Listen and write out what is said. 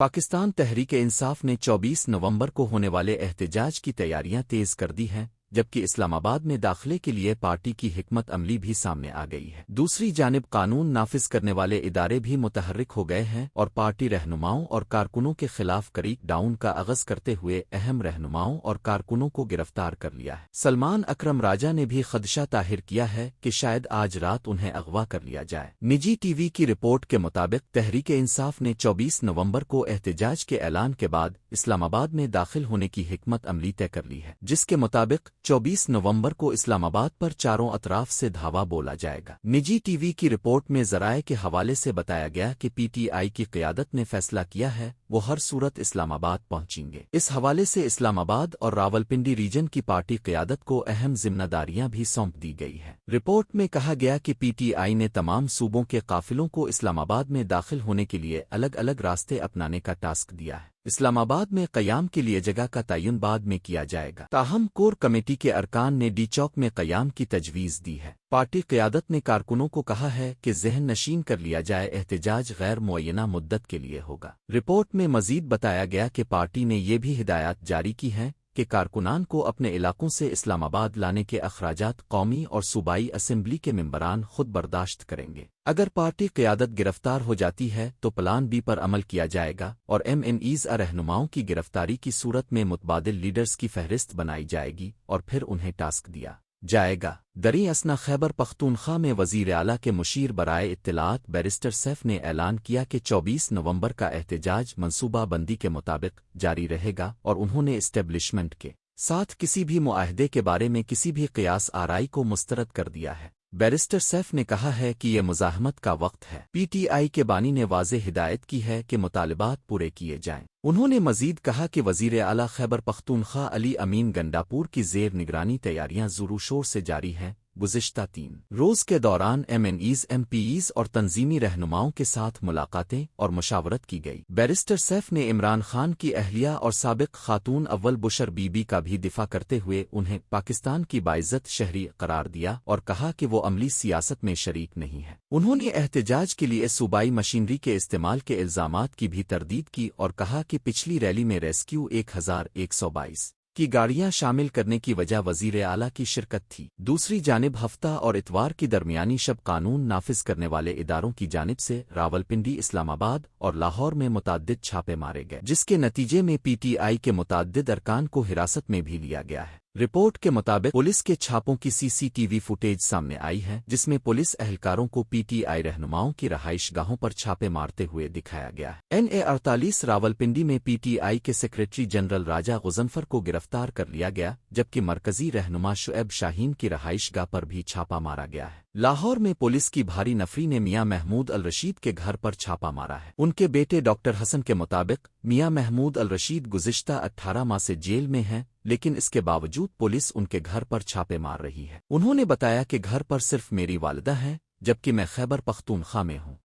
پاکستان تحریک انصاف نے 24 نومبر کو ہونے والے احتجاج کی تیاریاں تیز کر دی ہیں، جبکہ اسلام آباد میں داخلے کے لیے پارٹی کی حکمت عملی بھی سامنے آ گئی ہے۔ دوسری جانب قانون نافذ کرنے والے ادارے بھی متحرک ہو گئے ہیں اور پارٹی رہنماؤں اور کارکنوں کے خلاف کریک ڈاؤن کا آغاز کرتے ہوئے اہم رہنماؤں اور کارکنوں کو گرفتار کر لیا ہے۔ سلمان اکرم راجہ نے بھی خدشہ ظاہر کیا ہے کہ شاید آج رات انہیں اغوا کر لیا جائے۔ نجی ٹی وی کی رپورٹ کے مطابق تحریک انصاف نے 24 نومبر کو احتجاج کے اعلان کے بعد اسلام آباد میں داخل ہونے کی حکمت عملی طے کر لی ہے، جس کے مطابق 24 نومبر کو اسلام آباد پر چاروں اطراف سے دھاوا بولا جائے گا۔ نجی ٹی وی کی رپورٹ میں ذرائع کے حوالے سے بتایا گیا کہ پی ٹی آئی کی قیادت نے فیصلہ کیا ہے وہ ہر صورت اسلام آباد پہنچیں گے۔ اس حوالے سے اسلام آباد اور راولپنڈی ریجن کی پارٹی قیادت کو اہم ذمہ داریاں بھی سونپ دی گئی ہے۔ رپورٹ میں کہا گیا کہ پی ٹی آئی نے تمام صوبوں کے قافلوں کو اسلام آباد میں داخل ہونے کے لیے الگ الگ راستے اپنانے کا ٹاسک دیا ہے۔ اسلام آباد میں قیام کے لیے جگہ کا تعین بعد میں کیا جائے گا، تاہم کور کمیٹی کے ارکان نے ڈی چوک میں قیام کی تجویز دی ہے۔ پارٹی قیادت نے کارکنوں کو کہا ہے کہ ذہن نشین کر لیا جائے احتجاج غیر معینہ مدت کے لیے ہوگا۔ رپورٹ میں مزید بتایا گیا کہ پارٹی نے یہ بھی ہدایات جاری کی ہیں کہ کارکنان کو اپنے علاقوں سے اسلام آباد لانے کے اخراجات قومی اور صوبائی اسمبلی کے ممبران خود برداشت کریں گے۔ اگر پارٹی قیادت گرفتار ہو جاتی ہے تو پلان بی پر عمل کیا جائے گا اور ایم این ایز رہنماؤں کی گرفتاری کی صورت میں متبادل لیڈرز کی فہرست بنائی جائے گی اور پھر انہیں ٹاسک دیا جائے گا۔ دریں اثنا خیبر پختونخوا میں وزیر اعلیٰ کے مشیر برائے اطلاعات بیرسٹر سیف نے اعلان کیا کہ 24 نومبر کا احتجاج منصوبہ بندی کے مطابق جاری رہے گا اور انہوں نے اسٹیبلشمنٹ کے ساتھ کسی بھی معاہدے کے بارے میں کسی بھی قیاس آرائی کو مسترد کر دیا ہے۔ بیرسٹر سیف نے کہا ہے کہ یہ مزاحمت کا وقت ہے۔ پی ٹی آئی کے بانی نے واضح ہدایت کی ہے کہ مطالبات پورے کیے جائیں۔ انہوں نے مزید کہا کہ وزیر اعلیٰ خیبر پختونخوا علی امین گنڈاپور کی زیر نگرانی تیاریاں زور و شور سے جاری ہیں۔ گزشتہ 3 روز کے دوران MNAs, MPAs اور تنظیمی رہنماؤں کے ساتھ ملاقاتیں اور مشاورت کی گئی۔ بیرسٹر سیف نے عمران خان کی اہلیہ اور سابق خاتون اول بشر بی بی کا بھی دفاع کرتے ہوئے انہیں پاکستان کی باعزت شہری قرار دیا اور کہا کہ وہ عملی سیاست میں شریک نہیں ہے۔ انہوں نے احتجاج کے لیے صوبائی مشینری کے استعمال کے الزامات کی بھی تردید کی اور کہا کہ پچھلی ریلی میں ریسکیو 1122 کی گاڑیاں شامل کرنے کی وجہ وزیر اعلیٰ کی شرکت تھی۔ دوسری جانب ہفتہ اور اتوار کی درمیانی شب قانون نافذ کرنے والے اداروں کی جانب سے راولپنڈی، اسلام آباد اور لاہور میں متعدد چھاپے مارے گئے، جس کے نتیجے میں پی ٹی آئی کے متعدد ارکان کو حراست میں بھی لیا گیا ہے۔ رپورٹ کے مطابق پولیس کے چھاپوں کی سی سی ٹی وی فوٹیج سامنے آئی ہے، جس میں پولیس اہلکاروں کو پی ٹی آئی رہنماؤں کی رہائش گاہوں پر چھاپے مارتے ہوئے دکھایا گیا ہے۔ این اے 48 راولپنڈی میں پی ٹی آئی کے سیکریٹری جنرل راجہ غضنفر کو گرفتار کر لیا گیا، جبکہ مرکزی رہنما شعیب شاہین کی رہائش گاہ پر بھی چھاپا مارا گیا ہے۔ لاہور میں پولیس کی بھاری نفری نے میاں محمود الرشید کے گھر پر چھاپا مارا ہے۔ ان کے بیٹے ڈاکٹر حسن کے مطابق میاں محمود الرشید گزشتہ 18 ماہ سے جیل میں ہیں، لیکن اس کے باوجود پولیس ان کے گھر پر چھاپے مار رہی ہے۔ انہوں نے بتایا کہ گھر پر صرف میری والدہ ہیں، جبکہ میں خیبر پختونخوا میں ہوں۔